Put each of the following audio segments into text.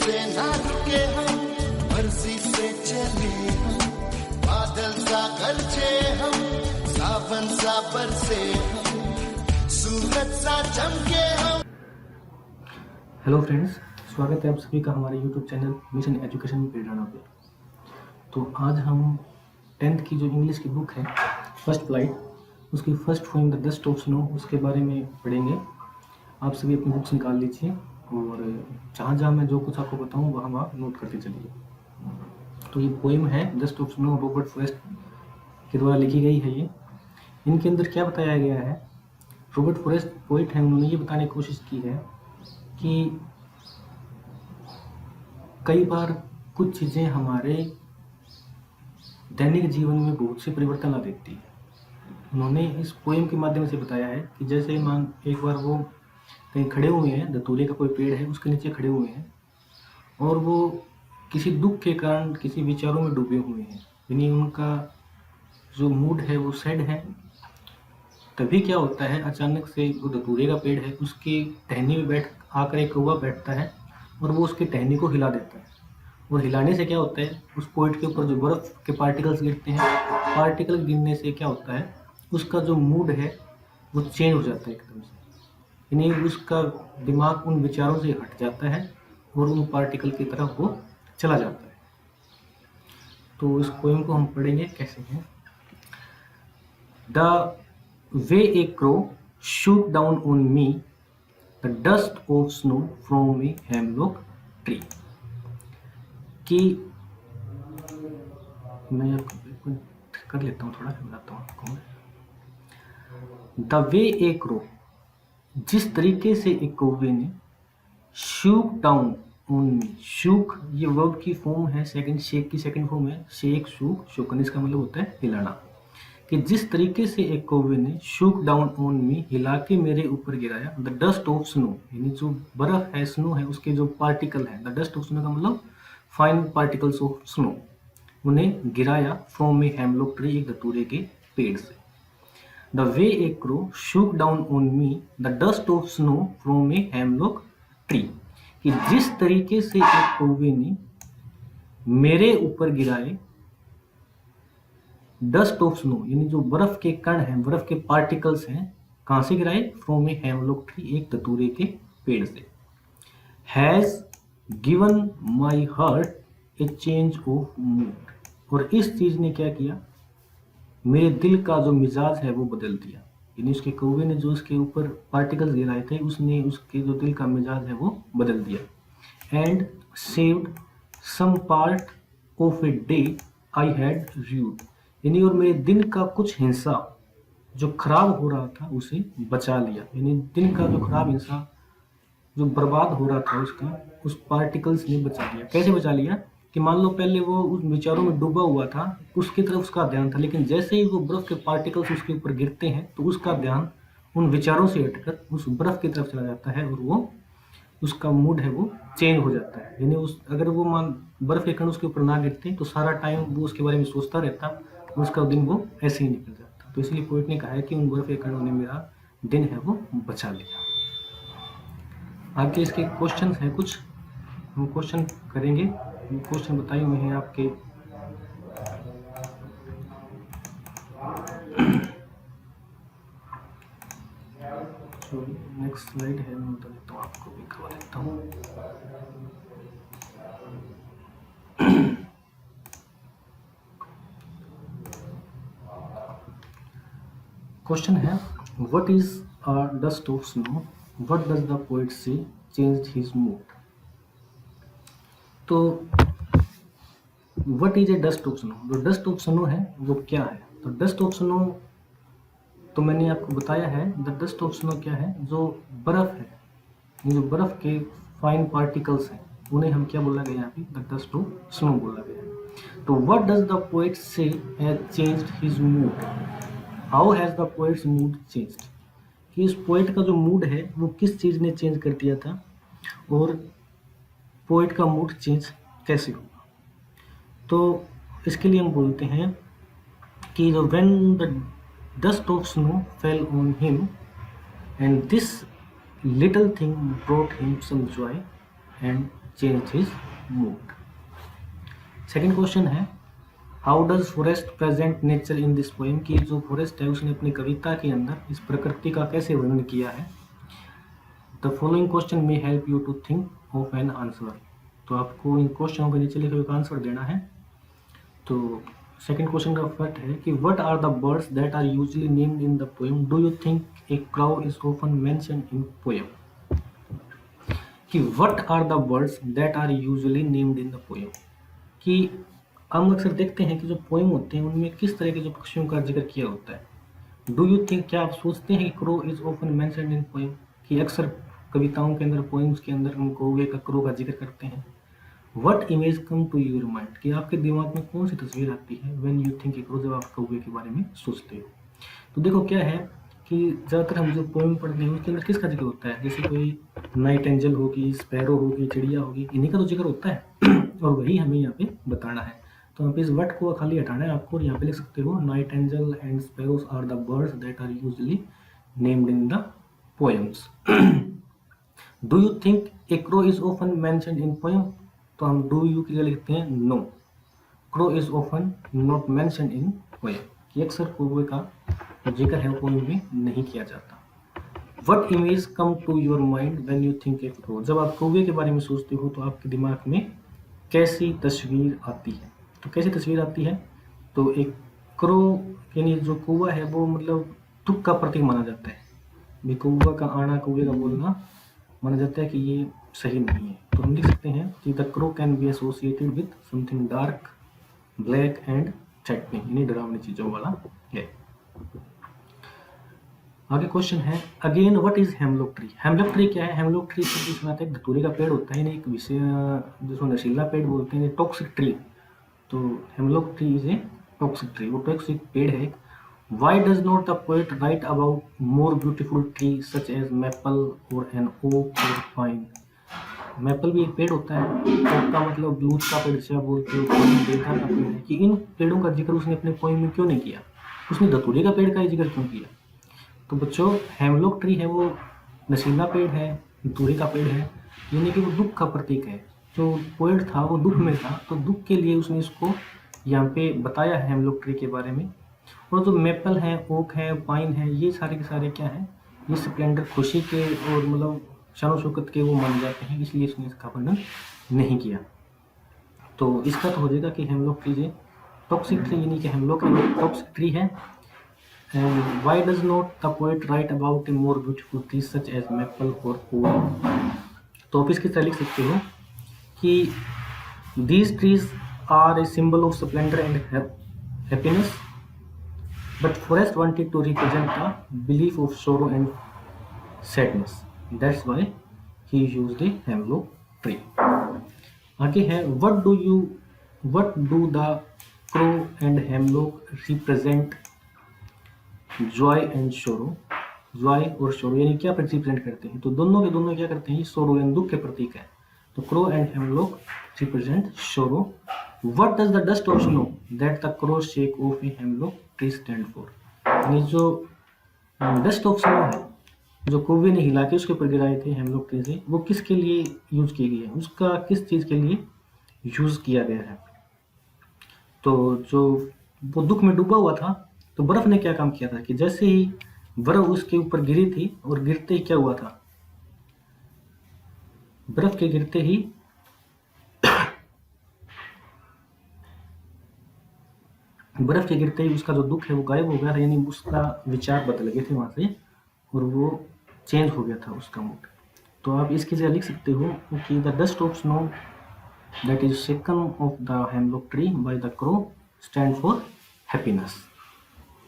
से ना रुके हम, मर्जी से चले हम, बादल सा गरजे हम, सावन सा बरसे हम, सूरज सा चमके हम। हेलो फ्रेंड्स, स्वागत है आप सभी का हमारे यूट्यूब चैनल मिशन एजुकेशन प्रेरणा पे। तो आज हम 10th की जो इंग्लिश की बुक है फर्स्ट फ्लाइट, उसकी first poem the dust of snow, उसके बारे में पढ़ेंगे। आप सभी अपनी बुक्स निकाल लीजिए और जहाँ जहाँ मैं जो कुछ आपको बताऊँ वहाँ आप नोट करते चलिए। तो ये पोएम है dust of snow, Robert Frost के द्वारा लिखी गई है। ये इनके अंदर क्या बताया गया है, रॉबर्ट फ्रॉस्ट पोइट हैं, उन्होंने ये बताने की कोशिश की है कि कई बार कुछ चीज़ें हमारे दैनिक जीवन में बहुत से परिवर्तन ला देती है। उन्होंने इस पोएम के माध्यम से बताया है कि जैसे मान एक बार वो कहीं खड़े हुए हैं, धतूरे का कोई पेड़ है उसके नीचे खड़े हुए हैं और वो किसी दुख के कारण किसी विचारों में डूबे हुए हैं, यानी उनका जो मूड है वो सैड है। तभी क्या होता है, अचानक से वो धतूरे का पेड़ है उसकी टहनी में बैठ आकर एक कौवा बैठता है और वो उसकी टहनी को हिला देता है। और हिलाने से क्या होता है, उस पोइट के ऊपर जो बर्फ़ के पार्टिकल्स गिरते हैं, पार्टिकल गिरने से क्या होता है, उसका जो मूड है वो चेंज हो जाता है एकदम से, यानी उसका दिमाग उन विचारों से हट जाता है और उन पार्टिकल की तरफ वो चला जाता है। तो इस पोएम को हम पढ़ेंगे कैसे हैं। The way A crow shook down on me the dust of snow from a hemlock tree। कि मैं आपको कर लेता हूँ, थोड़ा बताता हूँ आपको। द वे ए क्रो, जिस तरीके से एक कौवे ने, shook down on me, shook ये वर्ब की फॉर्म है, सेकंड शेक की सेकंड फॉर्म है, शेक शूक, शोकन इसका मतलब होता है हिलाना। कि जिस तरीके से एक कौवे ने शूक डाउन ऑन मी, हिला के मेरे ऊपर गिराया, द डस्ट ऑफ स्नो, यानी जो बर्फ है, स्नो है, उसके जो पार्टिकल है, द डस्ट ऑफ स्नो का मतलब फाइन पार्टिकल्स ऑफ स्नो, उन्हें गिराया फ्रॉम ए हेमलॉक ट्री, एक धतूरे के पेड़ से। The way A crow shook down on me the dust of snow from a hemlock tree, कि जिस तरीके से एक कौवे ने मेरे ऊपर गिराए डस्ट ऑफ स्नो, यानी जो बर्फ के कण हैं, बर्फ के पार्टिकल्स हैं, कहाँ से गिराए, फ्रॉम ए हेमलॉक ट्री, एक धतूरे के पेड़ से। Has given my heart A change of mood, और इस चीज ने क्या किया, मेरे दिल का जो मिजाज है वो बदल दिया, यानी उसके कौवे ने जो उसके ऊपर पार्टिकल्स गिराए थे उसने उसके जो दिल का मिजाज है वो बदल दिया। And saved some part of a day I had rued, यानी और मेरे दिन का कुछ हिस्सा जो खराब हो रहा था उसे बचा लिया, यानी दिन का जो खराब हिस्सा जो बर्बाद हो रहा था उसका, उस पार्टिकल्स ने बचा लिया। कैसे बचा लिया, कि मान लो पहले वो उस विचारों में डूबा हुआ था, उसकी तरफ उसका ध्यान था, लेकिन जैसे ही वो बर्फ के पार्टिकल्स उसके ऊपर गिरते हैं तो उसका ध्यान उन विचारों से हटकर उस बर्फ की तरफ चला जाता है और वो उसका मूड है वो चेंज हो जाता है। यानी उस अगर वो मान बर्फ के कण उसके ऊपर ना गिरते तो सारा टाइम वो उसके बारे में सोचता रहता, उसका दिन वो ऐसे ही निकल जाता। तो इसलिए पोइट ने कहा है कि उन बर्फ के कणों ने मेरा दिन है वो बचा लिया। आगे इसके क्वेश्चन हैं कुछ, हम क्वेश्चन करेंगे। क्वेश्चन बताए हुए हैं आपके नेक्स्ट स्लाइड है, मैं बता देता हूँ आपको, भी करवा देता हूँ। क्वेश्चन है, what is a dust of snow, what does the poet से चेंज्ड हिज मूड। तो what is a dust of snow, जो डस्ट ऑफ स्नो है वो क्या है। तो डस्ट ऑफ स्नो तो मैंने आपको बताया है, द डस्ट ऑफ स्नो क्या है, जो बर्फ है, जो बर्फ के फाइन पार्टिकल्स हैं उन्हें हम क्या बोला गया यहाँ पे, द डस्ट ऑफ स्नो बोला गया। तो व्हाट डज द पोएट से has changed his mood, how has the poets mood changed, कि इस पोएट का जो मूड है वो किस चीज़ ने चेंज कर दिया था और पोएट का मूड चेंज कैसे होगा। तो इसके लिए हम बोलते हैं कि when the dust of snow fell on him and this little thing brought him some joy and changed his mood. Second question है how does forest present nature in this poem, कि जो फॉरेस्ट है उसने अपनी कविता के अंदर इस प्रकृति का कैसे वर्णन किया है। The following question may help you to think of an answer, तो आपको इन क्वेश्चनों के नीचे लिखे हुए आंसर देना है। तो सेकेंड क्वेश्चन का फर्स्ट है कि what are the birds that are usually named in the poem, do you think a crow is often mentioned in poem, कि what are the birds that are usually named in the poem, कि हम अक्सर देखते हैं कि जो poem होते हैं उनमें किस तरह के जो पक्षियों का जिक्र किया होता है। डू यू थिंक, क्या आप सोचते हैं कि crow is often mentioned in poem, कि अक्सर कविताओं के अंदर पोएम्स के अंदर हम कौवे का क्रो का जिक्र करते हैं। What image come to your mind, कि आपके दिमाग में कौन सी तस्वीर आती है when you think a crow, जब आप कौवे के बारे में सोचते हो। तो देखो क्या है कि ज़्यादातर हम जो पोएम पढ़ते हैं उसके अंदर किसका जिक्र होता है, जैसे कोई नाइट एंजल होगी, स्पैरो होगी, चिड़िया होगी, इन्हीं का तो जिक्र होता है और वही हमें यहाँ पे बताना है। तो यहाँ पे इस वर्ड को खाली हटाना है आपको, और यहाँ पे लिख सकते हो nightingale and sparrows are the birds that are usually named in the poems. Do you think a crow is often mentioned in poem, तो हम डू यू के लिए लिखते हैं no, crow is often not mentioned in poem, कि अक्सर कौवे का जिक्र है पोएम में नहीं किया जाता। What image come to your mind when you think a crow, जब आप कौवे के बारे में सोचते हो तो आपके दिमाग में कैसी तस्वीर आती है। तो कैसी तस्वीर आती है, तो एक क्रो यानी जो कौवा है वो मतलब दुख का प्रतीक माना जाता है, भी कौवा का आना, कौवे का बोलना माना जाता है कि ये सही नहीं है। तो हम लिख सकते हैं कि the crow can be associated with something dark, black and threatening, यानी डरावनी चीजों वाला है। आगे क्वेश्चन है again what is hemlock tree. Hemlock tree क्या है, हेमलॉक ट्री से जिसमें आता है धतूरे का पेड़ होता है, यानी एक विषय जिसको नशीला पेड़ बोलते हैं, टॉक्सिक ट्री। तो hemlock tree is a toxic tree, वो टॉक्सिक पेड़ है। Why does not the poet write about more beautiful trees such as maple or an oak or pine? Maple भी एक पेड़ होता है, ओक का मतलब ब्लूज का पेड़ से आप बोलते हो, पाइन देवदार का पेड़ है, कि इन पेड़ों का जिक्र उसने अपने पोएम में क्यों नहीं किया, उसने धतूरे का पेड़ का ही जिक्र क्यों किया। तो बच्चों हेमलॉक ट्री है वो नशीला पेड़ है, धतूरे का पेड़ है, यानी कि वो दुख का प्रतीक है। जो पोएट था वो दुख में था, तो दुख के लिए उसने इसको यहाँ पे बताया है हेमलॉक ट्री के बारे में। और जो मेपल है, ओक है, पाइन है, ये सारे के सारे क्या हैं, ये स्प्लेंडर खुशी के और मतलब शान शौकत के वो माने जाते हैं, इसलिए इसने इसका वर्णन नहीं किया। तो इसका तो हो जाएगा कि हेमलॉक ट्री टॉक्सिक ट्री, यानी कि हेमलॉक टॉक्सिक ट्री है। And why does not the poet write about a more beautiful tree such as maple और ओक। तो आप इसकी तरह लिख सकते हो कि these trees are a symbol of splendour and happiness, but forest wanted to represent the belief of sorrow and sadness, that's why he used a hemlock tree. आगे है what do the crow and hemlock represent joy and sorrow, joy और sorrow यानी क्या represent करते हैं, तो दोनों के दोनों क्या करते हैं, sorrow यानी दुख के प्रतीक है। तो crow and hemlock represent sorrow. What does the dust of snow that the crow shake off a hemlock tree stand for, यानी जो डस्ट ऑफ स्नो है जो कौवे ने हिला के उसके ऊपर गिराए थे हेमलॉक ट्री से, वो किसके लिए यूज की गई है, उसका किस चीज़ के लिए यूज किया गया है। तो जो वो दुख में डूबा हुआ था, तो बर्फ ने क्या काम किया था कि जैसे ही बर्फ उसके ऊपर गिरी थी और गिरते ही क्या हुआ था, बर्फ के गिरते ही बर्फ के गिरते ही उसका जो दुख है वो गायब हो गया था, यानी उसका विचार बदल गए थे वहाँ से और वो चेंज हो गया था उसका मूड। तो आप इसकी जगह लिख सकते हो कि the dust of snow that is shaken of the hemlock tree by the crow stand for happiness,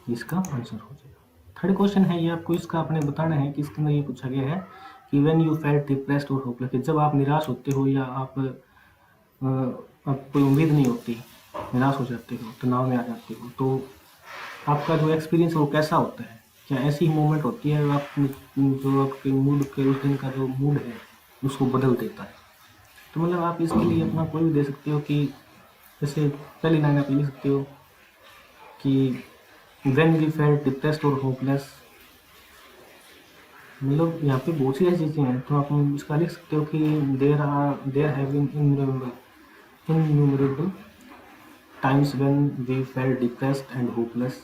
इसका आंसर हो जाएगा। थर्ड क्वेश्चन है ये आपको इसका आपने बताना है कि इसके अंदर ये पूछा गया है कि व्हेन यू फेल्ट डिप्रेस्ड और होपलेस, जब आप निराश होते हो या आप कोई उम्मीद नहीं होती, निराश हो जाते हो, तनाव में आ जाते हो, तो आपका जो एक्सपीरियंस है वो कैसा होता है, क्या ऐसी मोमेंट होती है आप जो आपके मूड के उस दिन का जो मूड है उसको बदल देता है। तो मतलब आप इसके लिए अपना कोई भी दे सकते हो कि जैसे पहली लाइन आप लिख सकते हो कि व्हेन वी फेल्ट डिप्रेस्ड और होपलेस मतलब यहाँ पे बहुत सी ऐसी चीज़ें हैं, तो आप इसका लिख सकते हो कि there have been innumerable times when we felt depressed and hopeless,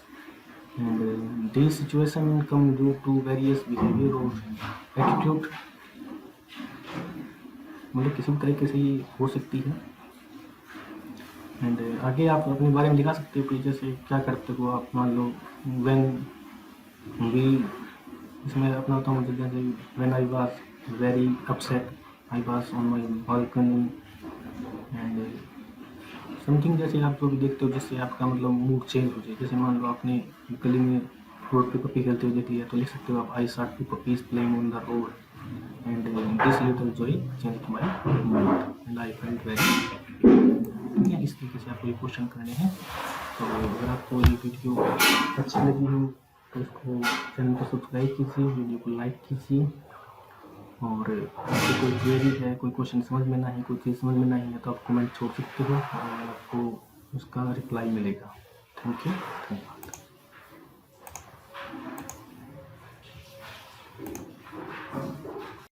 and these situations come due to various behavior or attitude, मतलब किसी भी तरीके से ये हो सकती है। एंड आगे आप अपने बारे में दिखा सकते हो कि जैसे क्या करते हो आप, मान लो व्हेन वी, इसमें अपना होता हूँ जैसे when I was very upset I was on my balcony and something, जैसे आप जो भी देखते हो जिससे आपका मतलब मूड चेंज हो जाए। जैसे मान लो आपने गली में रोड पे पप्पी खेलते हुए देख लिया, तो लिख सकते हो आप I saw two puppies playing on the road and this little joy changed my mood and I felt very. ठीक है, इस तरीके से आपको ये क्वेश्चन करने हैं। तो अगर आपको ये वीडियो अच्छी लगी हो तो इसको चैनल को सब्सक्राइब कीजिए, वीडियो को लाइक कीजिए, और आपको कोई क्वेरी है, कोई क्वेश्चन समझ में ना है, कोई चीज़ समझ में नहीं है तो आप कमेंट छोड़ सकते हो और आपको उसका रिप्लाई मिलेगा। Thank you.